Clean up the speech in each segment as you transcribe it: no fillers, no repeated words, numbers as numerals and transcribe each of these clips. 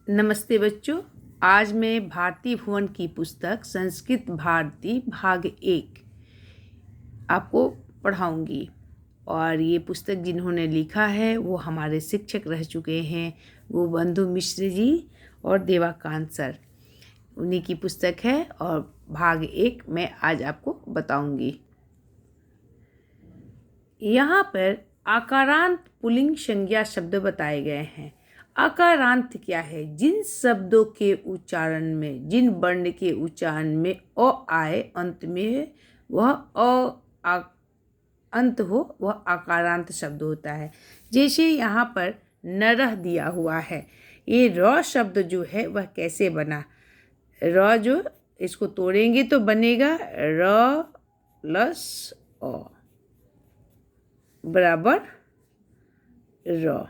नमस्ते बच्चों। आज मैं भारती भुवन की पुस्तक संस्कृत भारती भाग 1 आपको पढ़ाऊंगी। और ये पुस्तक जिन्होंने लिखा है वो हमारे शिक्षक रह चुके हैं, वो बंधु मिश्र जी और देवाकांत सर। उन्हीं की पुस्तक है और भाग 1 मैं आज आपको बताऊंगी। यहाँ पर आकारांत पुल्लिंग संज्ञा शब्द बताए गए हैं। आकारांत क्या है? जिन शब्दों के उच्चारण में, जिन वर्ण के उच्चारण में अ आए अंत में, वह अंत हो, वह आकारांत शब्द होता है। जैसे यहाँ पर नरह दिया हुआ है, ये र शब्द जो है वह कैसे बना? र जो इसको तोड़ेंगे तो बनेगा र प्लस अ बराबर र।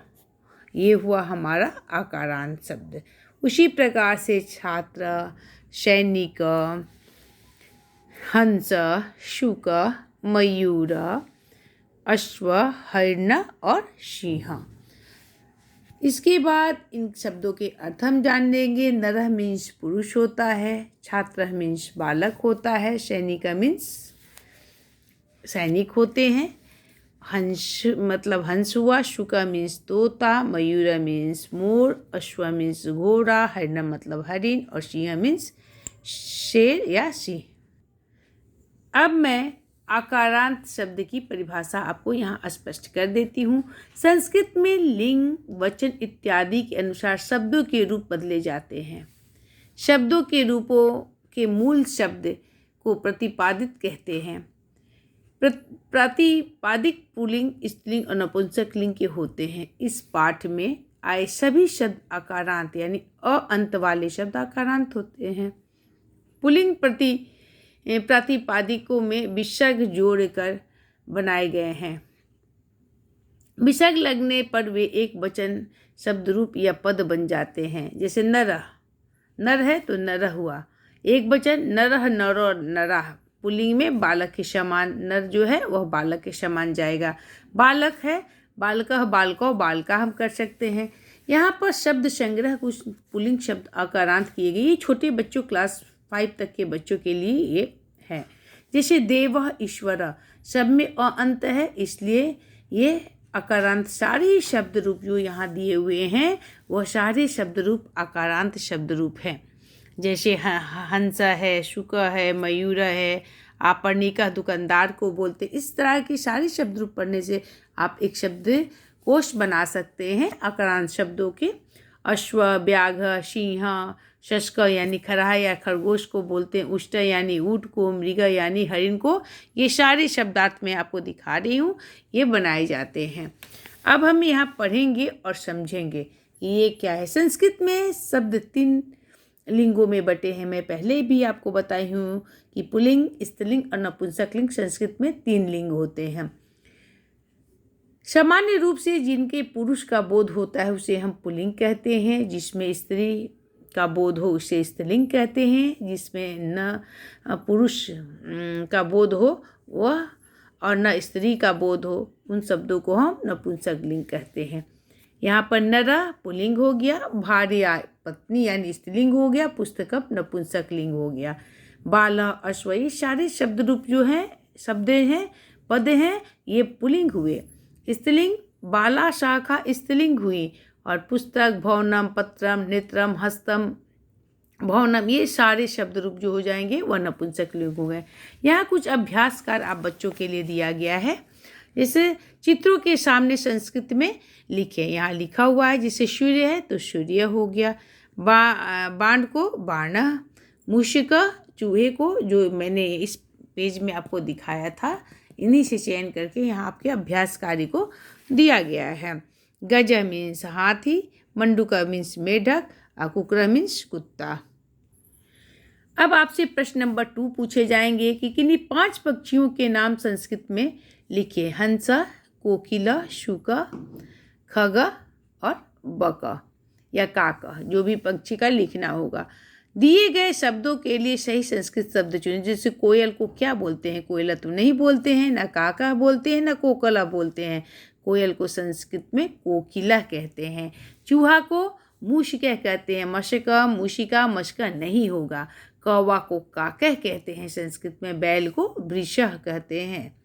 ये हुआ हमारा आकारांत शब्द। उसी प्रकार से छात्र, सैनिक, हंस, शुक, मयूर, अश्व, हरिण और सिंह। इसके बाद इन शब्दों के अर्थ हम जान लेंगे। नरह मीन्स पुरुष होता है, छात्र मीन्स बालक होता है, सैनिक मीन्स सैनिक होते हैं, हंस मतलब हंस हुआ, शुका मीन्स तोता, मयूर मीन्स मोर, अश्व मीन्स घोड़ा, हरिण मतलब हरिण और सिंह मीन्स शेर या सिंह। अब मैं आकारांत शब्द की परिभाषा आपको यहाँ स्पष्ट कर देती हूँ। संस्कृत में लिंग, वचन इत्यादि के अनुसार शब्दों के रूप बदले जाते हैं। शब्दों के रूपों के मूल शब्द को प्रतिपादित कहते हैं। प्रातिपादिक पुल्लिंग, स्त्रीलिंग और नपुंसक लिंग के होते हैं। इस पाठ में आए सभी शब्द आकारांत यानी अ अंत वाले शब्द आकारांत होते हैं। पुल्लिंग प्रातिपादिकों में विसर्ग जोड़कर बनाए गए हैं। विसर्ग लगने पर वे एक वचन, शब्द रूप या पद बन जाते हैं। जैसे नरह, नर है तो नरह हुआ, एक वचन नरह, नरो, नराह। पुल्लिंग में बालक के समान, नर जो है वह बालक के समान जाएगा। बालक है, बालकः, बालको, बालका हम कर सकते हैं। यहाँ पर शब्द संग्रह कुछ पुल्लिंग शब्द आकारांत किए गए। ये छोटे बच्चों, क्लास 5 तक के बच्चों के लिए ये है। जैसे देव, ईश्वर, सब में अ अंत है, इसलिए ये आकारांत। सारे शब्द रूप जो यहाँ दिए हुए हैं वह सारे शब्द रूप आकारांत शब्द रूप हैं। जैसे हंस है, शुक है, मयूर है, आपणिका दुकानदार को बोलते। इस तरह के सारे शब्द रूप पढ़ने से आप एक शब्द कोश बना सकते हैं आकारांत शब्दों के। अश्व, व्याघ्र, सिंह, शस्क यानी खरहा या खरगोश को बोलते हैं। उष्ट यानी ऊँट को, मृग यानी हरिण को। ये सारे शब्दार्थ मैं आपको दिखा रही हूँ, ये बनाए जाते हैं। अब हम यहाँ पढ़ेंगे और समझेंगे कि ये क्या है। संस्कृत में शब्द 3 लिंगों में बटे हैं। मैं पहले भी आपको बताई हूँ कि पुल्लिंग, स्त्रीलिंग और नपुंसक लिंग संस्कृत में 3 लिंग होते हैं। सामान्य रूप से जिनके पुरुष का बोध होता है उसे हम पुल्लिंग कहते हैं। जिसमें स्त्री का बोध हो उसे स्त्रीलिंग कहते हैं। जिसमें न पुरुष का बोध हो वह और न स्त्री का बोध हो, उन शब्दों को हम नपुंसक लिंग कहते हैं। यहाँ पर नरा पुल्लिंग हो गया, भार्या पत्नी यानी स्त्रीलिंग हो गया, पुस्तकम नपुंसक लिंग हो गया। बाला, अश्व, ये सारे शब्द रूप जो हैं, शब्द हैं, पद हैं, ये पुल्लिंग हुए। स्त्रीलिंग बाला शाखा स्त्रीलिंग हुई। और पुस्तक, भवनम, पत्रम, नेत्रम, हस्तम, भवनम, ये सारे शब्द रूप जो हो जाएंगे वह नपुंसक लिंग हो गए। यहाँ कुछ अभ्यास कार्य आप बच्चों के लिए दिया गया है। जैसे चित्रों के सामने संस्कृत में लिखे। यहाँ लिखा हुआ है, जैसे सूर्य है तो सूर्य हो गया, बाण को बाण, मूषिक चूहे को, जो मैंने इस पेज में आपको दिखाया था, इन्हीं से चयन करके यहाँ आपके अभ्यास कार्य को दिया गया है। गज मीन्स हाथी, मंडूका मीन्स मेढक, कुकरा मीन्स कुत्ता। अब आपसे प्रश्न नंबर 2 पूछे जाएंगे कि किन्हीं 5 पक्षियों के नाम संस्कृत में लिखिए। हंस, कोकिल, शुक, खग और बक या काक, जो भी पक्षी का लिखना होगा। दिए गए शब्दों के लिए सही संस्कृत शब्द चुनें। जैसे कोयल को क्या बोलते हैं? कोयला तो नहीं बोलते हैं, ना काका बोलते हैं, ना कोकला बोलते हैं। कोयल को संस्कृत में कोकिला कहते हैं। चूहा को मूषिका कहते हैं, मशका मूषिका मशका नहीं होगा। कौवा को काकह कहते हैं संस्कृत में, बैल को वृषह कहते हैं,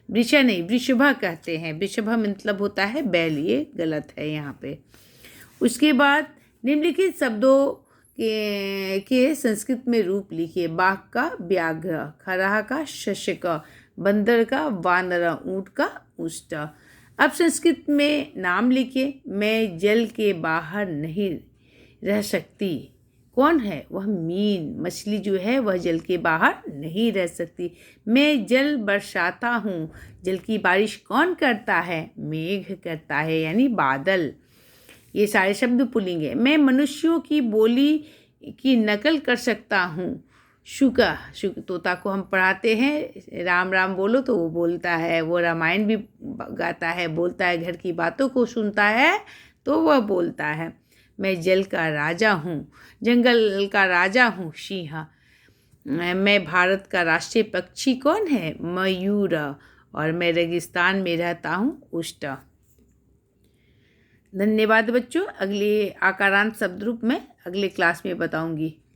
वृषा नहीं वृषभा कहते हैं, वृषभा मतलब होता है बैल, ये गलत है यहाँ पे। उसके बाद निम्नलिखित शब्दों के संस्कृत में रूप लिखिए। बाघ का व्याघ्र, खरहा का शशक, बंदर का वानर, ऊँट का उष्ट। अब संस्कृत में नाम लिखिए। मैं जल के बाहर नहीं रह सकती। कौन है वह? मीन, मछली जो है वह जल के बाहर नहीं रह सकती। मैं जल बरसाता हूँ। जल की बारिश कौन करता है? मेघ करता है, यानी बादल। ये सारे शब्द पुल्लिंग है। मैं मनुष्यों की बोली की नकल कर सकता हूँ। शुक तोता को हम पढ़ाते हैं, राम राम बोलो तो वो बोलता है, वो रामायण भी गाता है, बोलता है, घर की बातों को सुनता है तो वह बोलता है। मैं जल का राजा हूँ, जंगल का राजा हूँ, सिंह। मैं भारत का राष्ट्रीय पक्षी कौन है? मयूर। और मैं रेगिस्तान में रहता हूँ, उष्ट। धन्यवाद बच्चों। अगले आकारांत शब्द रूप में अगले क्लास में बताऊंगी।